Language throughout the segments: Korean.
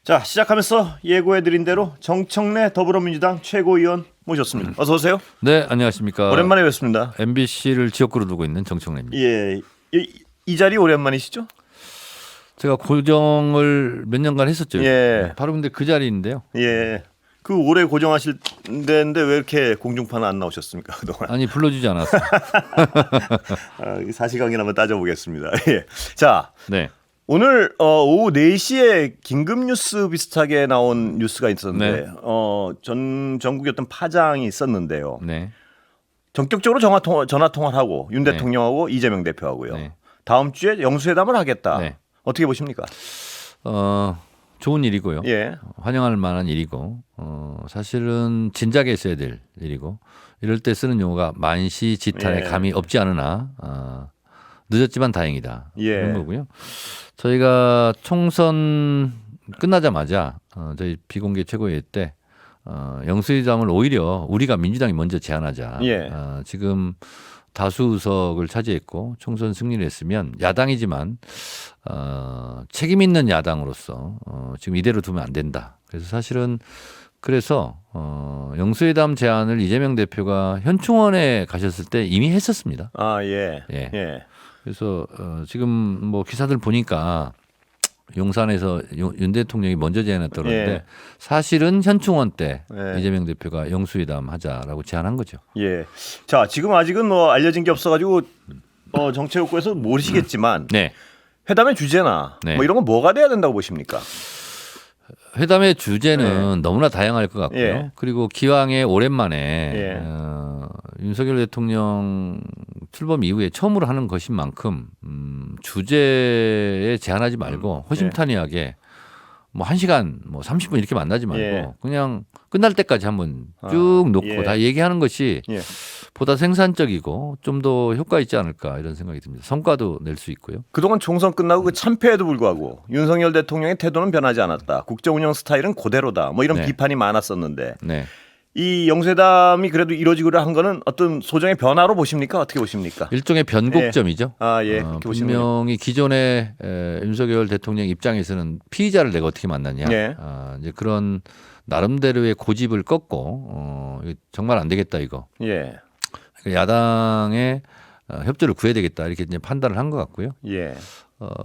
자, 시작하면서 예고해드린 대로 정청래 더불어민주당 최고위원 모셨습니다. 어서 오세요. 네, 안녕하십니까. 오랜만에 뵙습니다. MBC를 지역구로 두고 있는 정청래입니다. 예, 이 자리 오랜만이시죠? 제가 고정을 몇 년간 했었죠. 예. 바로 근데 그 자리인데요. 예. 그 올해 고정하실 데인데 왜 이렇게 공중파는 안 나오셨습니까 그동안? 아니 불러주지 않았어요. 사시관계 한번 따져보겠습니다. 예. 자, 네. 오늘 오후 4시에 긴급 뉴스 비슷하게 나온 뉴스가 있었는데 네. 전국의 어떤 파장이 있었는데요. 네. 전격적으로 전화 통화를 하고 윤 네. 대통령하고 이재명 대표하고요. 네. 다음 주에 영수회담을 하겠다. 네. 어떻게 보십니까? 좋은 일이고요. 예. 환영할 만한 일이고 사실은 진작에 있어야 될 일이고 이럴 때 쓰는 용어가 만시지탄에 예. 감이 없지 않으나 늦었지만 다행이다. 예. 이런 거고요. 저희가 총선 끝나자마자 저희 비공개 최고회의 때 영수회담을 오히려 우리가 민주당이 먼저 제안하자. 예. 지금 다수 의석을 차지했고 총선 승리를 했으면 야당이지만 책임 있는 야당으로서 지금 이대로 두면 안 된다. 그래서 사실은 영수회담 제안을 이재명 대표가 현충원에 가셨을 때 이미 했었습니다. 아, 예. 예. 예. 그래서 지금 뭐 기사들 보니까 용산에서 윤 대통령이 먼저 제안했다고 그러는데 예. 사실은 현충원 때 예. 이재명 대표가 영수회담 하자라고 제안한 거죠. 예. 자, 지금 아직은 뭐 알려진 게 없어가지고 정치욕구에서 모르시겠지만 네. 회담의 주제나 네. 뭐 이런 건 뭐가 돼야 된다고 보십니까? 회담의 주제는 너무나 다양할 것 같고요. 예. 그리고 기왕에 오랜만에 예. 윤석열 대통령 출범 이후에 처음으로 하는 것인 만큼 주제에 제한하지 말고 허심탄회하게 뭐 1시간 뭐 30분 이렇게 만나지 말고 예. 그냥 끝날 때까지 한번 쭉 놓고 예. 다 얘기하는 것이 예. 보다 생산적이고 좀 더 효과 있지 않을까 이런 생각이 듭니다. 성과도 낼 수 있고요. 그동안 총선 끝나고 그 참패에도 불구하고 윤석열 대통령의 태도는 변하지 않았다. 국정 운영 스타일은 그대로다. 뭐 이런 네. 비판이 많았었는데 네. 이 영수회담이 그래도 이루어지기로 한 거는 어떤 소정의 변화로 보십니까? 어떻게 보십니까? 일종의 변곡점이죠. 아, 예. 그렇게 보시는군요. 분명히 기존의 윤석열 대통령 입장에서는 피의자를 내가 어떻게 만나냐. 예. 이제 그런 나름대로의 고집을 꺾고 이거 정말 안 되겠다 이거. 예. 야당의 협조를 구해야 되겠다 이렇게 이제 판단을 한 것 같고요. 예.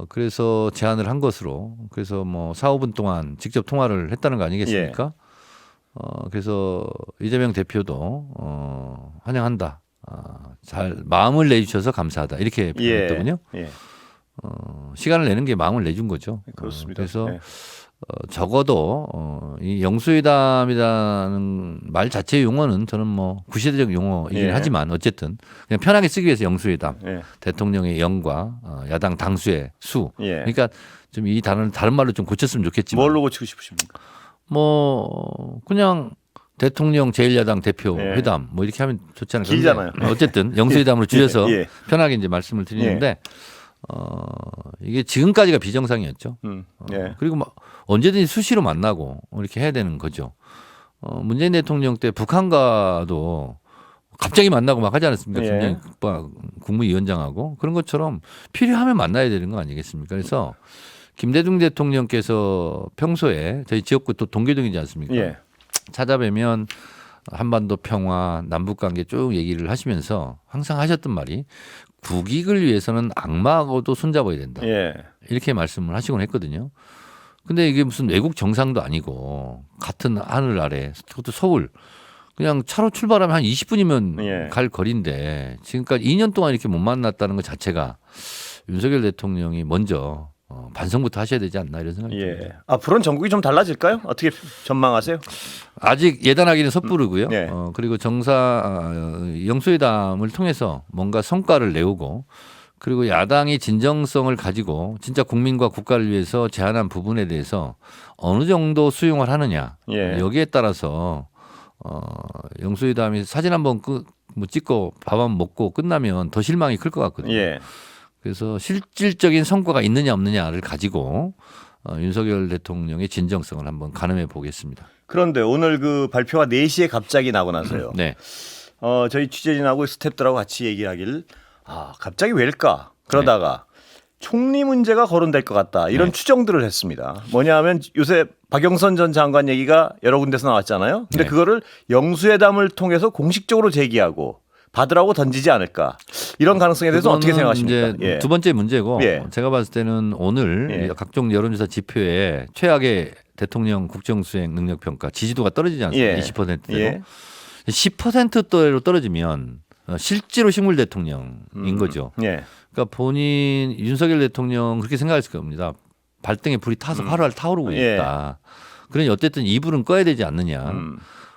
그래서 제안을 한 것으로 그래서 뭐 4, 5분 동안 직접 통화를 했다는 거 아니겠습니까? 그래서 이재명 대표도 환영한다. 잘 마음을 내주셔서 감사하다 이렇게 표현했더군요. 예. 시간을 내는 게 마음을 내준 거죠. 그렇습니다. 그래서 예. 적어도 이 영수회담이라는 말 자체의 용어는 저는 뭐 구시대적 용어이긴 예. 하지만 어쨌든 그냥 편하게 쓰기 위해서 영수회담, 예. 대통령의 영과 야당 당수의 수. 예. 그러니까 좀 이 단어를 다른 말로 좀 고쳤으면 좋겠지만 뭘로 고치고 싶으십니까? 뭐 그냥 대통령 제1야당 대표 예. 회담 뭐 이렇게 하면 좋지 않을까. 길잖아요. 어쨌든 영수회담으로 줄여서 예. 편하게 이제 말씀을 드리는데 이게 지금까지가 비정상이었죠. 예. 그리고 막 언제든지 수시로 만나고 이렇게 해야 되는 거죠. 문재인 대통령 때 북한과도 갑자기 만나고 막 하지 않았습니까? 예. 김정일 국무위원장하고 그런 것처럼 필요하면 만나야 되는 거 아니겠습니까? 그래서 김대중 대통령께서 평소에 저희 지역구 또 동교동이지 않습니까? 예. 찾아뵈면 한반도 평화, 남북 관계 쭉 얘기를 하시면서 항상 하셨던 말이 국익을 위해서는 악마하고도 손잡아야 된다. 예. 이렇게 말씀을 하시곤 했거든요. 근데 이게 무슨 외국 정상도 아니고 같은 하늘 아래 그것도 서울 그냥 차로 출발하면 한 20분이면 예. 갈 거리인데 지금까지 2년 동안 이렇게 못 만났다는 것 자체가 윤석열 대통령이 먼저 반성부터 하셔야 되지 않나 이런 생각이 듭니다. 예. 앞으로는 전국이 좀 달라질까요? 어떻게 전망하세요? 아직 예단하기는 섣부르고요. 네. 그리고 영수회담을 통해서 뭔가 성과를 내오고 그리고 야당이 진정성을 가지고 진짜 국민과 국가를 위해서 제안한 부분에 대해서 어느 정도 수용을 하느냐 예. 여기에 따라서 영수회담이 사진 한번 뭐 찍고 밥 한번 먹고 끝나면 더 실망이 클 것 같거든요. 예. 그래서 실질적인 성과가 있느냐 없느냐를 가지고 윤석열 대통령의 진정성을 한번 가늠해 보겠습니다. 그런데 오늘 그 발표가 4시에 갑자기 나고 나서요. 네. 저희 취재진하고 스태프들하고 같이 얘기하길 갑자기 왜일까? 그러다가 총리 문제가 거론될 것 같다. 이런 네. 추정들을 했습니다. 뭐냐하면 요새 박영선 전 장관 얘기가 여러 군데서 나왔잖아요. 근데 네. 그거를 영수회담을 통해서 공식적으로 제기하고 받으라고 던지지 않을까. 이런 가능성에 대해서 어떻게 그거는 생각하십니까? 이제 두 번째 문제고 예. 제가 봤을 때는 오늘 예. 각종 여론조사 지표에 최악의 대통령 국정수행 능력 평가 지지도가 떨어지지 않습니까? 예. 20%대로. 예. 10%대로 떨어지면 실제로 식물 대통령인 거죠. 예. 그러니까 본인 윤석열 대통령 그렇게 생각했을 겁니다. 발등에 불이 타서 활활 타오르고 예. 있다. 그러니 어쨌든 이불은 꺼야 되지 않느냐.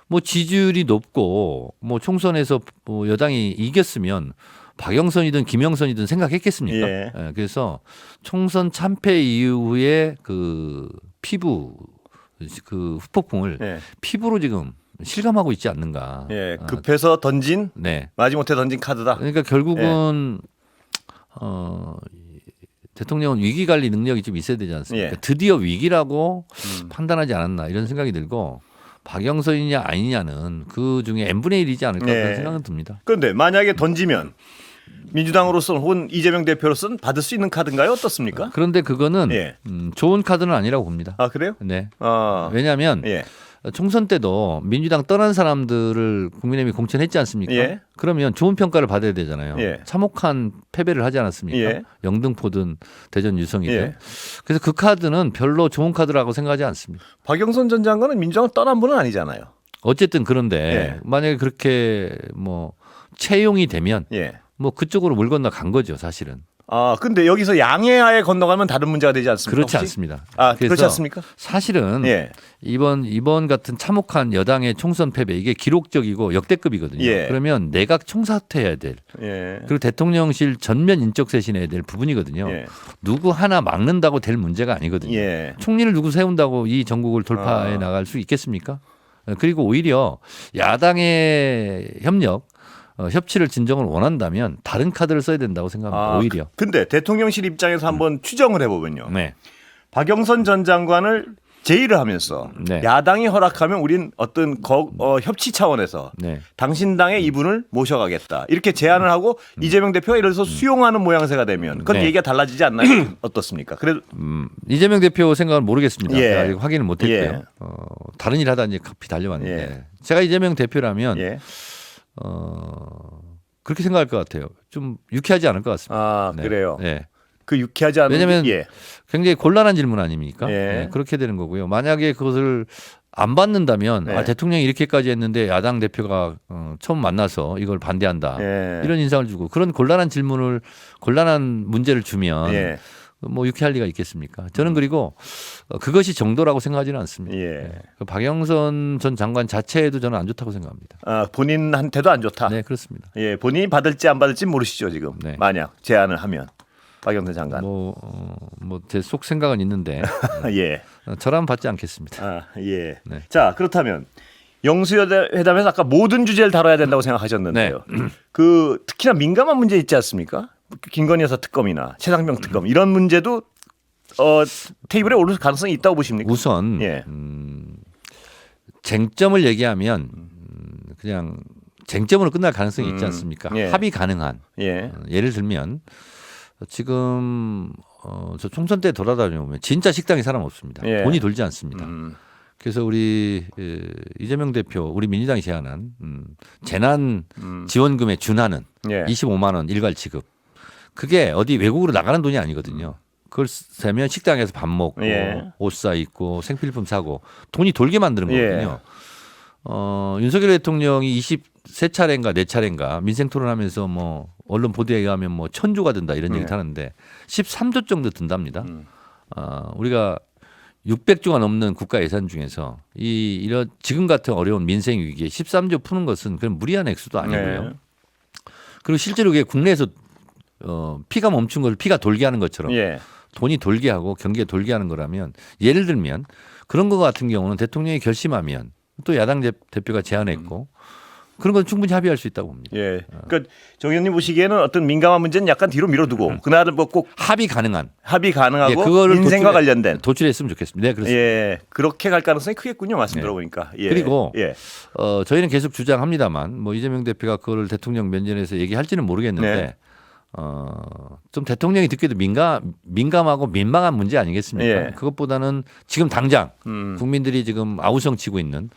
뭐 지지율이 높고 뭐 총선에서 뭐 여당이 이겼으면 박영선이든 김영선이든 생각했겠습니까? 예. 예, 그래서 총선 참패 이후에 그 피부 그 후폭풍을 예. 피부로 지금 실감하고 있지 않는가. 예. 급해서 던진 네. 마지못해 던진 카드다. 그러니까 결국은 대통령은 위기 관리 능력이 좀 있어야 되지 않습니까? 예. 드디어 위기라고 판단하지 않았나 이런 생각이 들고 박영선이냐 아니냐는 그 중에 n분의 1이지 않을까 네. 그런 생각은 듭니다. 그런데 만약에 던지면 민주당으로서는 혹은 이재명 대표로서는 받을 수 있는 카드인가요? 어떻습니까? 그런데 그거는 예. 좋은 카드는 아니라고 봅니다. 아 그래요? 네. 아 왜냐하면 예. 총선 때도 민주당 떠난 사람들을 국민의힘이 공천했지 않습니까? 예. 그러면 좋은 평가를 받아야 되잖아요. 예. 참혹한 패배를 하지 않았습니까? 예. 영등포든 대전 유성이든. 예. 그래서 그 카드는 별로 좋은 카드라고 생각하지 않습니다. 박영선 전 장관은 민주당을 떠난 분은 아니잖아요. 어쨌든 그런데 예. 만약에 그렇게 뭐 채용이 되면 예. 뭐 그쪽으로 물 건너 간 거죠, 사실은. 아 근데 여기서 양해하에 건너가면 다른 문제가 되지 않습니까? 그렇지 혹시? 않습니다. 아 그래서 그렇지 않습니까? 사실은 예. 이번 같은 참혹한 여당의 총선 패배 이게 기록적이고 역대급이거든요. 예. 그러면 내각 총사퇴해야 될 예. 그리고 대통령실 전면 인적 쇄신해야 될 부분이거든요. 예. 누구 하나 막는다고 될 문제가 아니거든요. 예. 총리를 누구 세운다고 이 전국을 돌파해 나갈 수 있겠습니까? 그리고 오히려 야당의 협력 협치를 진정을 원한다면 다른 카드를 써야 된다고 생각합니다. 오히려. 근데 대통령실 입장에서 한번 추정을 해보면요. 네. 박영선 전 장관을 제의를 하면서 네. 야당이 허락하면 우린 어떤 협치 차원에서 네. 당신 당의 이분을 모셔가겠다 이렇게 제안을 하고 이재명 대표가 이래서 수용하는 모양새가 되면 그건 네. 얘기가 달라지지 않나요? 어떻습니까? 그래도 이재명 대표 생각은 모르겠습니다. 예. 제가 아직 확인을 못했고요. 예. 다른 일 하다 이제 커피 달려왔는데 예. 제가 이재명 대표라면 예. 그렇게 생각할 것 같아요. 좀 유쾌하지 않을 것 같습니다. 아 네. 그래요. 네. 그 유쾌하지 않은 왜냐하면 게- 예. 굉장히 곤란한 질문 아닙니까? 예. 네, 그렇게 되는 거고요. 만약에 그것을 안 받는다면 네. 대통령이 이렇게까지 했는데 야당 대표가 처음 만나서 이걸 반대한다. 예. 이런 인상을 주고 그런 곤란한 문제를 주면 예. 뭐 유쾌할 리가 있겠습니까? 저는 그리고 그것이 정도라고 생각하지는 않습니다. 예. 네. 그 박영선 전 장관 자체에도 저는 안 좋다고 생각합니다. 아, 본인한테도 안 좋다. 네, 그렇습니다. 예, 본인이 받을지 안 받을지 모르시죠 지금. 네. 만약 제안을 하면 박영선 장관. 뭐 제 속 생각은 있는데 예. 저라면 받지 않겠습니다. 아, 예. 네. 자, 그렇다면 영수회담에서 아까 모든 주제를 다뤄야 된다고 생각하셨는데요. 네. 그 특히나 민감한 문제 있지 않습니까? 김건희 여사 특검이나 최상병 특검 이런 문제도 테이블에 오를 가능성이 있다고 보십니까? 우선 예. 쟁점을 얘기하면 그냥 쟁점으로 끝날 가능성이 있지 않습니까? 예. 합의 가능한. 예. 예를 들면 지금 저 총선 때 돌아다녀보면 진짜 식당에 사람 없습니다. 예. 돈이 돌지 않습니다. 그래서 우리 이재명 대표 우리 민주당이 제안한 재난 지원금에 준하는 예. 25만 원 일괄 지급. 그게 어디 외국으로 나가는 돈이 아니거든요. 그걸 세면 식당에서 밥 먹고 예. 옷 사 입고 생필품 사고 돈이 돌게 만드는 예. 거거든요. 윤석열 대통령이 23차례인가 4차례인가 민생 토론하면서 뭐 언론 보도에 의하면 뭐 1000조가 든다 이런 얘기 하는데 13조 정도 든답니다. 우리가 600조가 넘는 국가 예산 중에서 이런 지금 같은 어려운 민생 위기에 13조 푸는 것은 그런 무리한 액수도 아니고요. 네. 그리고 실제로 그게 국내에서 피가 멈춘 걸 피가 돌게 하는 것처럼 예. 돈이 돌게 하고 경기에 돌게 하는 거라면 예를 들면 그런 거 같은 경우는 대통령이 결심하면 또 야당 대표가 제안했고 그런 건 충분히 합의할 수 있다고 봅니다. 예. 그러니까 정 의원님 보시기에는 어떤 민감한 문제는 약간 뒤로 밀어두고 그날은 뭐 꼭 합의 가능한 합의 가능하고 그거를 민생과 관련된 도출했으면 좋겠습니다. 네, 그렇습니다. 예. 그렇게 갈 가능성이 크겠군요. 말씀 네. 들어보니까. 예. 그리고 예. 저희는 계속 주장합니다만 뭐 이재명 대표가 그걸 대통령 면전에서 얘기할지는 모르겠는데 네. 좀 대통령이 듣기도 민감하고 민망한 문제 아니겠습니까? 예. 그것보다는 지금 당장 국민들이 지금 아우성치고 있는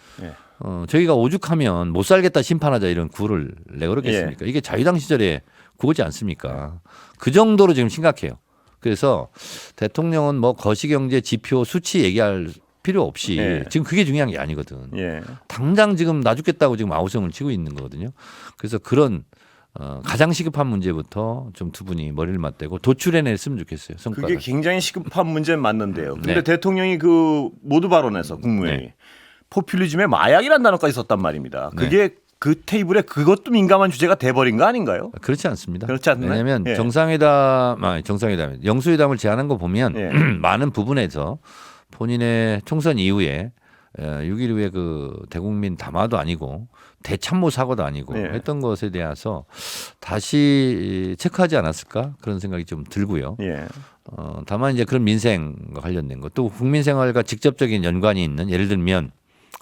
저희가 오죽하면 못 살겠다 심판하자 이런 구호를 내걸었겠습니까? 이게 자유당 시절에 구호지 않습니까? 그 정도로 지금 심각해요. 그래서 대통령은 뭐 거시경제 지표 수치 얘기할 필요 없이 지금 그게 중요한 게 아니거든. 당장 지금 나 죽겠다고 지금 아우성을 치고 있는 거거든요. 그래서 그런 가장 시급한 문제부터 좀 두 분이 머리를 맞대고 도출해냈으면 좋겠어요. 성과를. 그게 굉장히 시급한 문제는 맞는데요. 근데 네. 대통령이 그 모두 발언에서 국무회의 네. 포퓰리즘에 마약이라는 단어까지 썼단 말입니다. 그게 그 테이블에 그것도 민감한 주제가 돼버린 거 아닌가요? 그렇지 않습니다. 그렇지 않나요? 왜냐하면 예. 정상회담, 영수회담을 제안한 거 보면 예. 많은 부분에서 본인의 총선 이후에 6.1 이후에 그 대국민 담화도 아니고 대참모 사고도 아니고 예. 했던 것에 대해서 다시 체크하지 않았을까 그런 생각이 좀 들고요. 예. 다만 이제 그런 민생과 관련된 것 또 국민 생활과 직접적인 연관이 있는 예를 들면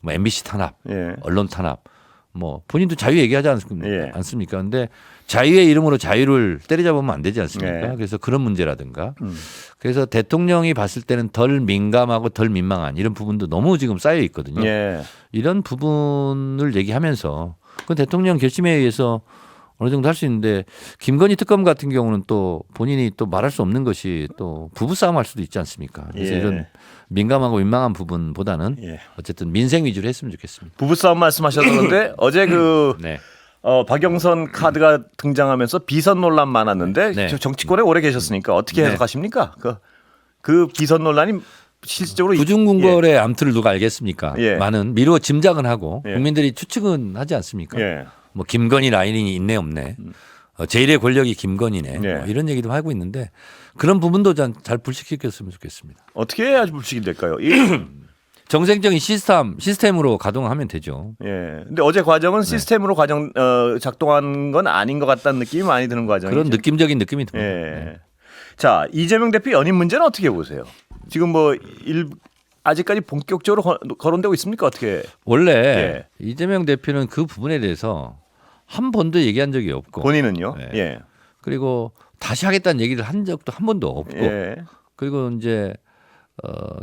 뭐 MBC 탄압, 예. 언론 탄압 뭐 본인도 자유 얘기하지 예. 않습니까? 근데 자유의 이름으로 자유를 때려잡으면 안 되지 않습니까? 예. 그래서 그런 문제라든가 그래서 대통령이 봤을 때는 덜 민감하고 덜 민망한 이런 부분도 너무 지금 쌓여 있거든요. 예. 이런 부분을 얘기하면서 그 대통령 결심에 의해서 어느 정도 할 수 있는데 김건희 특검 같은 경우는 또 본인이 또 말할 수 없는 것이 또 부부싸움 할 수도 있지 않습니까? 그래서 예. 이런 민감하고 민망한 부분보다는 예. 어쨌든 민생 위주로 했으면 좋겠습니다. 부부싸움 말씀하셨는데 어제 그 네. 박영선 카드가 등장하면서 비선 논란 많았는데 네. 정치권에 오래 계셨으니까 어떻게 네. 해석하십니까? 그 비선 논란이 실질적으로 부중궁궐의 암투를 누가 알겠습니까? 예. 많은 미루어 짐작은 하고 예. 국민들이 추측은 하지 않습니까? 예. 뭐 김건희 라인이 있네 없네. 제1의 권력이 김건희네. 예. 뭐 이런 얘기도 하고 있는데 그런 부분도 잘 불식시켰으면 좋겠습니다. 어떻게 해야 불식이 될까요? 정상적인 시스템으로 가동하면 되죠. 예. 근데 어제 과정은 시스템으로 작동한 건 아닌 것 같다는 느낌이 많이 드는 과정이죠. 그런 느낌적인 느낌이 듭니다. 예. 자, 이재명 대표 연임 문제는 어떻게 보세요? 지금 아직까지 본격적으로 거론되고 있습니까? 어떻게? 원래 예. 이재명 대표는 그 부분에 대해서 한 번도 얘기한 적이 없고 본인은요? 예. 예. 그리고 다시 하겠다는 얘기를 한 적도 한 번도 없고 예. 그리고 이제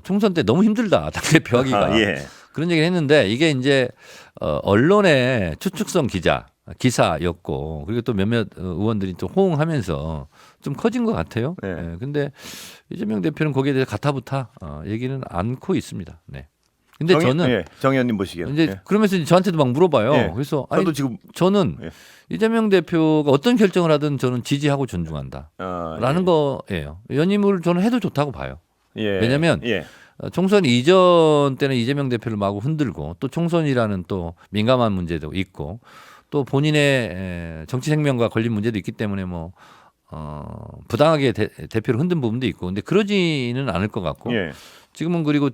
총선 때 너무 힘들다 당대표 하기가 예. 그런 얘기를 했는데 이게 이제 언론의 추측성 기사였고 그리고 또 몇몇 의원들이 또 호응하면서 좀 커진 것 같아요. 네. 네. 근데 이재명 대표는 거기에 대해서 가타부타 얘기는 않고 있습니다. 네. 근데 저는 정 의원님 보시기에는 이제 그러면서 이제 저한테도 막 물어봐요. 예. 그래서 저도 지금 저는 예. 이재명 대표가 어떤 결정을 하든 저는 지지하고 존중한다. 라는 거예요. 연임을 저는 해도 좋다고 봐요. 예. 왜냐하면 예. 총선 이전 때는 이재명 대표를 마구 흔들고 또 총선이라는 또 민감한 문제도 있고 또 본인의 정치 생명과 걸린 문제도 있기 때문에 부당하게 대표를 흔든 부분도 있고 근데 그러지는 않을 것 같고 예. 지금은 그리고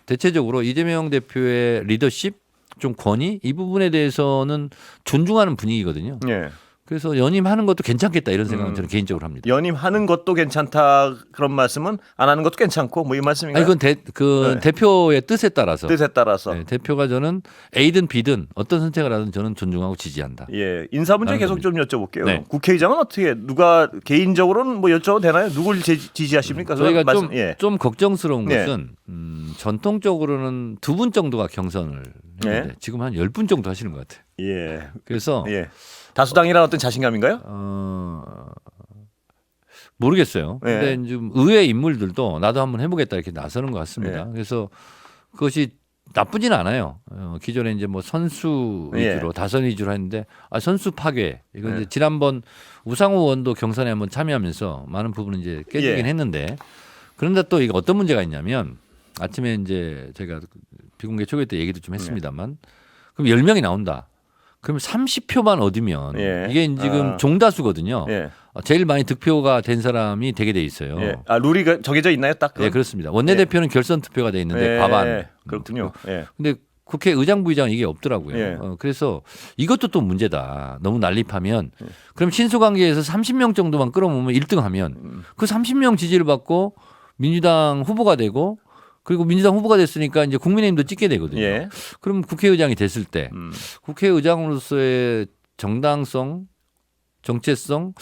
대체적으로 이재명 대표의 리더십 좀 권위 이 부분에 대해서는 존중하는 분위기거든요. 예. 그래서 연임하는 것도 괜찮겠다 이런 생각은 저는 개인적으로 합니다. 연임하는 것도 괜찮다 그런 말씀은 안 하는 것도 괜찮고 뭐 이 말씀인가요? 아니 그건 대표의 뜻에 따라서 뜻에 따라서. 네, 대표가 저는 A든 B든 어떤 선택을 하든 저는 존중하고 지지한다. 예, 인사 문제 라는 계속 좀 여쭤볼게요. 네. 국회의장은 어떻게 누가 개인적으로는 뭐 여쭤도 되나요? 누굴 지지하십니까? 저희가 예. 좀 걱정스러운 네. 것은 전통적으로는 2분 정도가 경선을 했는데 네. 지금 한 10분 정도 하시는 것 같아요. 예. 그래서 예. 다수당이라는 어떤 자신감인가요? 모르겠어요. 네. 근데 좀 의회 인물들도 나도 한번 해보겠다 이렇게 나서는 것 같습니다. 네. 그래서 그것이 나쁘진 않아요. 기존에 이제 뭐 선수 위주로 예. 다선 위주로 했는데 선수 파괴 이거 네. 이제 지난번 우상호 의원도 경선에 한번 참여하면서 많은 부분은 이제 깨지긴 예. 했는데 그런데 또 이게 어떤 문제가 있냐면 아침에 이제 제가 비공개 초대 때 얘기도 좀 했습니다만 그럼 10명이 나온다. 그럼 30표만 얻으면 예. 이게 지금 종다수거든요. 예. 제일 많이 득표가 된 사람이 되게 돼 있어요. 예. 아, 룰이 정해져 있나요? 딱. 네, 그렇습니다. 원내대표는 결선 투표가 돼 있는데 예. 과반. 그렇군요. 예. 근데 국회의장 부의장은 이게 없더라고요. 예. 그래서 이것도 또 문제다. 너무 난립하면 그럼 친소관계에서 30명 정도만 끌어모으면 1등하면 그 30명 지지를 받고 민주당 후보가 되고 그리고 민주당 후보가 됐으니까 이제 국민의힘도 찍게 되거든요. 예. 그럼 국회의장이 됐을 때 국회의장으로서의 정당성, 정체성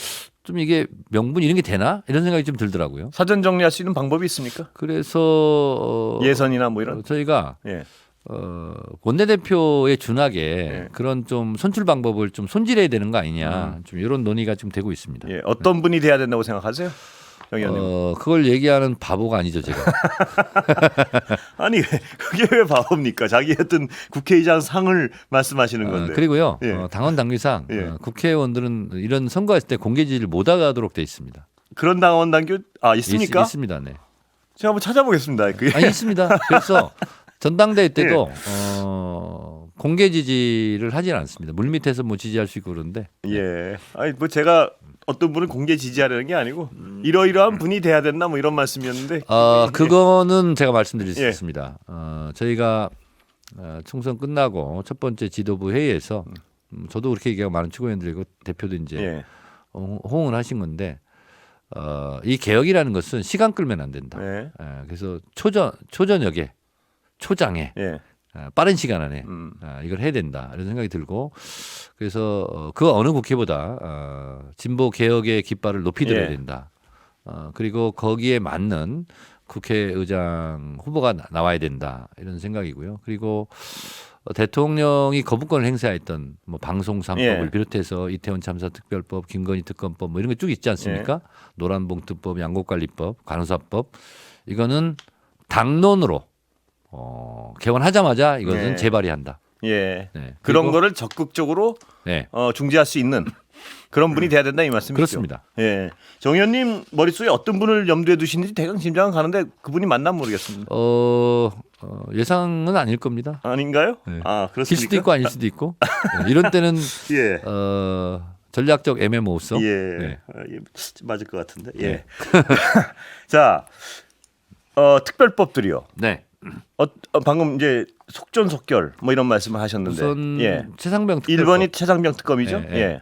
좀 이게 명분 이런 게 되나 이런 생각이 좀 들더라고요. 사전 정리할 수 있는 방법이 있습니까? 그래서 예선이나 뭐 이런. 저희가 예. 원내대표에 준하게 예. 그런 좀 선출 방법을 좀 손질해야 되는 거 아니냐. 좀 이런 논의가 좀 되고 있습니다. 예. 어떤 분이 돼야 된다고 생각하세요? 정 의원님. 그걸 얘기하는 바보가 아니죠, 제가. 아니 그게 왜 바보입니까? 자기 어떤 국회의장 상을 말씀하시는 건데. 그리고요. 예. 당원 당규상 예. 국회의원들은 이런 선거했을 때 공개 지지를 못 하도록 돼 있습니다. 그런 당원 당규 있습니까? 있습니다. 네. 제가 한번 찾아보겠습니다. 그게. 아니 있습니다. 그래서 전당대회 때도 예. 공개 지지를 하진 않습니다. 물밑에서 뭐 지지할 수 있고 그런데. 예. 아니 뭐 제가 어떤 분을 공개 지지하려는 게 아니고 이러이러한 분이 돼야 된다 뭐 이런 말씀이었는데. 그거는 제가 말씀드릴 수 예. 있습니다. 저희가 총선 끝나고 첫 번째 지도부 회의에서 저도 그렇게 얘기하고 많은 최고위원들이고 대표도 이제 예. 호응을 하신 건데 이 개혁이라는 것은 시간 끌면 안 된다. 예. 그래서 초저녁에 초장에 예. 빠른 시간 안에 이걸 해야 된다 이런 생각이 들고 그래서 그 어느 국회보다 진보 개혁의 깃발을 높이 들어야 예. 된다. 그리고 거기에 맞는 국회의장 후보가 나와야 된다 이런 생각이고요. 그리고 대통령이 거부권을 행사했던 뭐 방송 3법을 예. 비롯해서 이태원 참사 특별법, 김건희 특검법 뭐 이런 게 쭉 있지 않습니까? 노란봉투법, 양곡관리법, 간호사법 이거는 당론으로 개원하자마자 이것은 네. 재발의한다. 예. 네. 그런 그리고- 거를 적극적으로 네. 중지할 수 있는 그런 분이 돼야 된다 이 말씀이시죠? 그렇습니다. 예. 정 의원님 머릿속에 어떤 분을 염두에 두시는지 대강 짐작은 가는데 그분이 맞나 모르겠습니다. 예상은 아닐 겁니다. 아닌가요? 네. 아, 길 그렇습니까? 수도 있고 아닐 수도 있고 이런 때는 예. 전략적 애매모호성. 예. 네. 예. 맞을 것 같은데. 예. 네. 자, 특별법들이요. 네. 방금 이제 속전속결 뭐 이런 말씀을 하셨는데. 우선 예. 최상병 특별법 1번이 최상병 특검이죠? 네, 네. 예.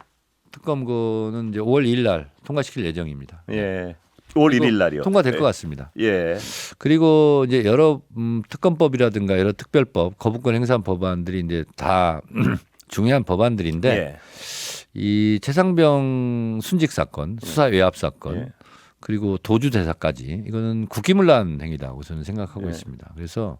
특검거는 이제 5월 2일 날 통과시킬 예정입니다. 예. 5월 1일 날이요. 통과될 예. 것 같습니다. 예. 그리고 이제 여러 특검법이라든가 여러 특별법, 거부권 행사 법안들이 이제 다 중요한 법안들인데 예. 이 최상병 순직 사건, 수사 외압 사건, 예. 그리고 도주 대사까지 이거는 국기문란 행위다고 저는 생각하고 예. 있습니다. 그래서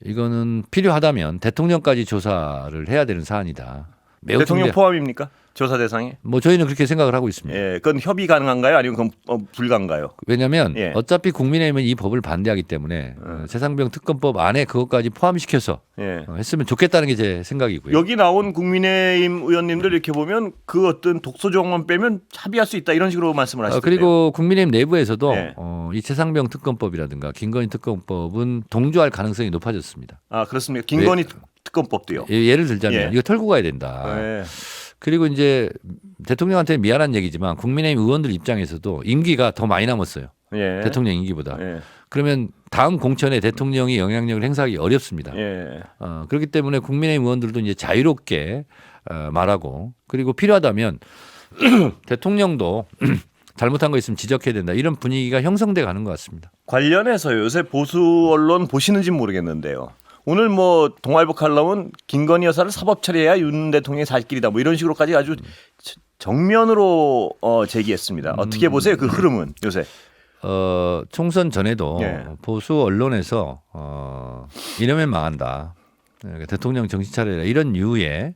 이거는 필요하다면 대통령까지 조사를 해야 되는 사안이다. 매우 대통령 중대- 포함입니까? 조사 대상에? 뭐 저희는 그렇게 생각을 하고 있습니다. 예. 그건 협의 가능한가요? 아니면 그건 불가인가요? 왜냐하면 예. 어차피 국민의힘은 이 법을 반대하기 때문에 최상병 특검법 안에 그것까지 포함시켜서 예. 했으면 좋겠다는 게 제 생각이고요. 여기 나온 국민의힘 의원님들 이렇게 보면 그 어떤 독소조항만 빼면 합의할 수 있다 이런 식으로 말씀을 하시던데요. 그리고 국민의힘 내부에서도 예. 이 최상병 특검법이라든가 김건희 특검법은 동조할 가능성이 높아졌습니다. 아 그렇습니까? 김건희 특검법도요. 예를 들자면 예. 이거 털고 가야 된다. 예. 그리고 이제 대통령한테 미안한 얘기지만 국민의힘 의원들 입장에서도 임기가 더 많이 남았어요. 예. 대통령 임기보다. 예. 그러면 다음 공천에 대통령이 영향력을 행사하기 어렵습니다. 예. 그렇기 때문에 국민의힘 의원들도 이제 자유롭게 말하고 그리고 필요하다면 대통령도 잘못한 거 있으면 지적해야 된다. 이런 분위기가 형성돼 가는 것 같습니다. 관련해서 요새 보수 언론 보시는지 모르겠는데요. 오늘 뭐 동아일보 칼럼은 김건희 여사를 사법 처리해야 윤 대통령의 살 길이다. 뭐 이런 식으로까지 아주 정면으로 제기했습니다. 어떻게 보세요? 그 흐름은 요새. 총선 전에도 예. 보수 언론에서 이러면 망한다. 대통령 정신 차려라. 이런 류의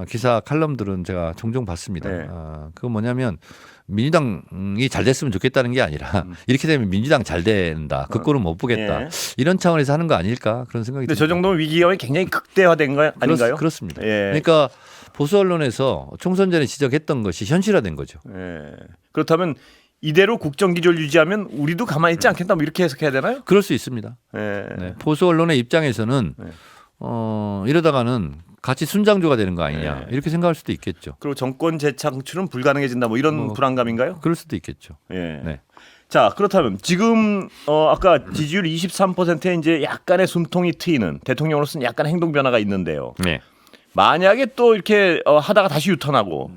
기사 칼럼들은 제가 종종 봤습니다. 네. 그건 뭐냐면 민주당이 잘 됐으면 좋겠다는 게 아니라 이렇게 되면 민주당 잘 된다. 그 꼴은 못 보겠다. 예. 이런 차원에서 하는 거 아닐까 그런 생각이 근데 듭니다. 저 정도면 위기감이 굉장히 극대화된 거 아닌가요? 그렇습니다. 예. 그러니까 보수 언론에서 총선 전에 지적했던 것이 현실화된 거죠. 예. 그렇다면 이대로 국정 기조를 유지하면 우리도 가만히 있지 않겠다. 뭐 이렇게 해석해야 되나요? 그럴 수 있습니다. 예. 네. 보수 언론의 입장에서는 네. 이러다가는 같이 순장조가 되는 거 아니냐 네. 이렇게 생각할 수도 있겠죠. 그리고 정권 재창출은 불가능해진다. 뭐 이런 불안감인가요? 그럴 수도 있겠죠. 예. 네. 자, 그렇다면 지금 아까 지지율 23%에 이제 약간의 숨통이 트이는 대통령으로서는 약간 행동 변화가 있는데요. 네. 만약에 또 이렇게 하다가 다시 유턴하고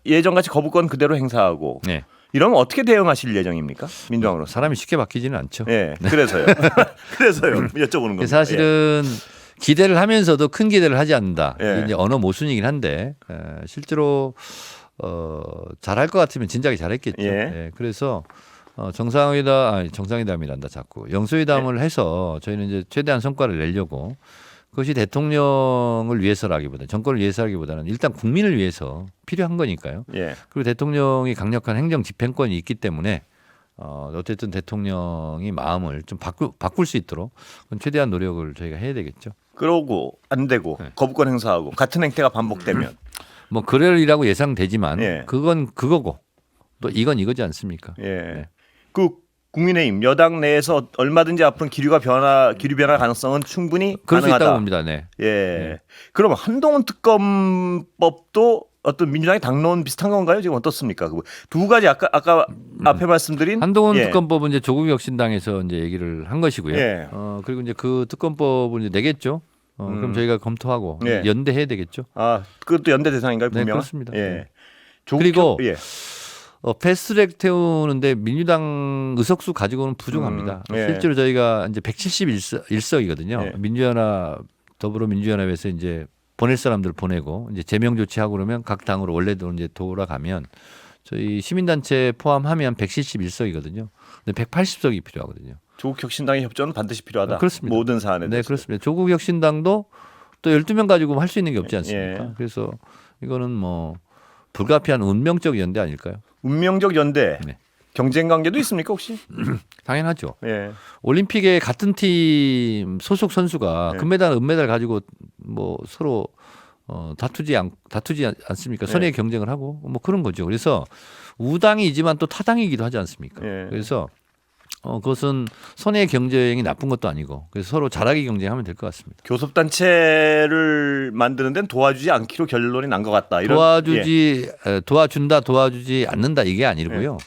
예전같이 거부권 그대로 행사하고 네. 이러면 어떻게 대응하실 예정입니까? 민주당으로서. 사람이 쉽게 바뀌지는 않죠. 예. 그래서요. 그래서요. 여쭤보는 겁니다. 사실은 기대를 하면서도 큰 기대를 하지 않는다. 예. 이게 이제 언어 모순이긴 한데 실제로 잘할 것 같으면 진작에 잘했겠죠. 예. 예, 그래서 정상회담이란다 자꾸 영수회담을 해서 저희는 이제 최대한 성과를 내려고 그것이 대통령을 위해서라기보다 정권을 위해서라기보다는 일단 국민을 위해서 필요한 거니까요. 예. 그리고 대통령이 강력한 행정 집행권이 있기 때문에 어쨌든 대통령이 마음을 좀 바꿀 수 있도록 최대한 노력을 저희가 해야 되겠죠. 그러고 안 되고 네. 거부권 행사하고 같은 행태가 반복되면 뭐 그러리라고 예상되지만 예. 그건 그거고 또 이건 이거지 않습니까? 예. 네. 그 국민의힘 여당 내에서 얼마든지 앞으로 기류 변화 가능성은 충분히 그럴 수 가능하다. 있다고 봅니다. 네. 예. 그럼 한동훈 특검법도 어떤 민주당의 당론 비슷한 건가요? 지금 어떻습니까? 그 두 가지 아까 앞에 말씀드린 한동훈 예. 특검법은 이제 조국 혁신당에서 이제 얘기를 한 것이고요. 예. 그리고 이제 그 특검법을 이제 내겠죠. 그럼 저희가 검토하고 예. 연대해야 되겠죠. 아, 그것도 연대 대상인가요? 네, 분명? 그렇습니다. 예. 네. 조국 그리고 예. 패스트트랙 태우는데 민주당 의석수 가지고는 부족합니다. 예. 실제로 저희가 이제 171석이거든요. 예. 민주연합 더불어민주연합에서 이제 보낼 사람들 보내고 이제 제명 조치하고 그러면 각 당으로 원래대로 이제 돌아가면 저희 시민단체 포함하면 171석이거든요. 근데 180석이 필요하거든요. 조국 혁신당의 협조는 반드시 필요하다. 그렇습니다. 모든 사안에 네, 대해서. 그렇습니다. 조국 혁신당도 또 12명 가지고 할 수 있는 게 없지 않습니까? 예. 그래서 이거는 뭐 불가피한 운명적 연대 아닐까요? 운명적 연대. 네. 경쟁 관계도 있습니까 혹시? 당연하죠. 예. 올림픽에 같은 팀 소속 선수가 네. 금메달, 은메달 가지고 뭐 서로 다투지 않습니까? 선의 경쟁을 하고 뭐 그런 거죠. 그래서 우당이지만 또 타당이기도 하지 않습니까? 예. 그래서 그것은 선의 경쟁이 나쁜 것도 아니고 그래서 서로 잘하게 경쟁하면 될 것 같습니다. 교섭단체를 만드는 데는 도와주지 않기로 결론이 난 것 같다. 이런 도와준다, 도와주지 않는다 이게 아니고요.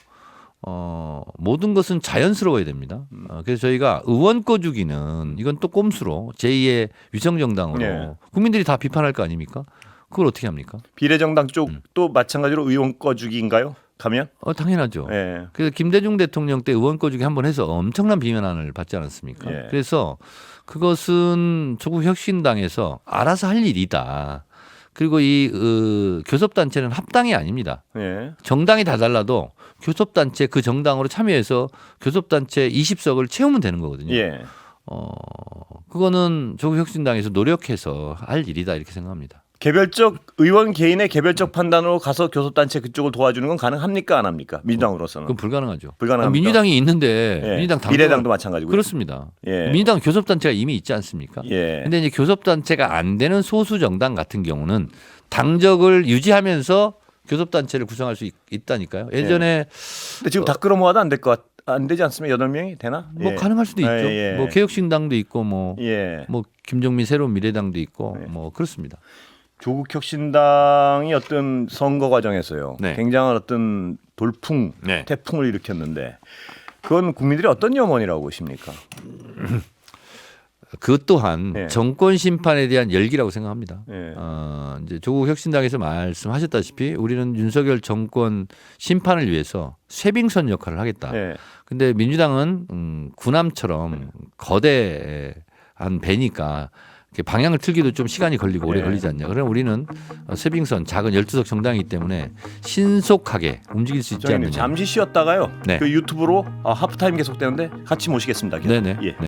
모든 것은 자연스러워야 됩니다. 그래서 저희가 의원 꺼주기는 이건 또 꼼수로 제2의 위성정당으로 예. 국민들이 다 비판할 거 아닙니까? 그걸 어떻게 합니까? 비례정당 쪽도 마찬가지로 의원 꺼주기인가요? 가면? 당연하죠. 예. 그래서 김대중 대통령 때 의원 꺼주기 한 번 해서 엄청난 비난을 받지 않았습니까? 예. 그래서 그것은 조국 혁신당에서 알아서 할 일이다. 그리고 이 교섭단체는 합당이 아닙니다. 예. 정당이 다 달라도 교섭단체 그 정당으로 참여해서 교섭단체 20석을 채우면 되는 거거든요. 예. 그거는 조국 혁신당에서 노력해서 할 일이다 이렇게 생각합니다. 개별적 의원 개인의 개별적 판단으로 가서 교섭단체 그쪽을 도와주는 건 가능합니까 안 합니까? 민주당으로서는. 그건 불가능하죠. 불가능합니까? 민주당이 있는데 예. 민주당 당도 비례당도 마찬가지고요. 그렇습니다. 예. 민주당 교섭단체가 이미 있지 않습니까? 예. 근데 이제 교섭단체가 안 되는 소수 정당 같은 경우는 당적을 유지하면서 교섭단체를 구성할 수 있다니까요. 예전에 근데 지금 다 끌어모아도 안 되지 않습니까? 8명이 되나? 뭐 예. 가능할 수도 있죠. 예. 뭐 개혁신당도 있고 뭐 예. 김종민 새로운 미래당도 있고 예. 뭐 그렇습니다. 조국 혁신당이 어떤 선거 과정에서요. 네. 굉장한 어떤 돌풍, 네. 태풍을 일으켰는데 그건 국민들이 어떤 염원이라고 보십니까? 그 또한 예. 정권 심판에 대한 열기라고 생각합니다. 예. 이제 조국 혁신당에서 말씀하셨다시피 우리는 윤석열 정권 심판을 위해서 쇄빙선 역할을 하겠다. 예. 근데 민주당은 군함처럼 거대한 배니까 이렇게 방향을 틀기도 좀 시간이 걸리고 오래 예. 걸리지 않냐. 그럼 우리는 쇄빙선 작은 12석 정당이기 때문에 신속하게 움직일 수 있지 저희는 않느냐. 잠시 쉬었다가요. 네. 그 유튜브로 하프타임 계속되는데 같이 모시겠습니다. 계속. 네네. 예.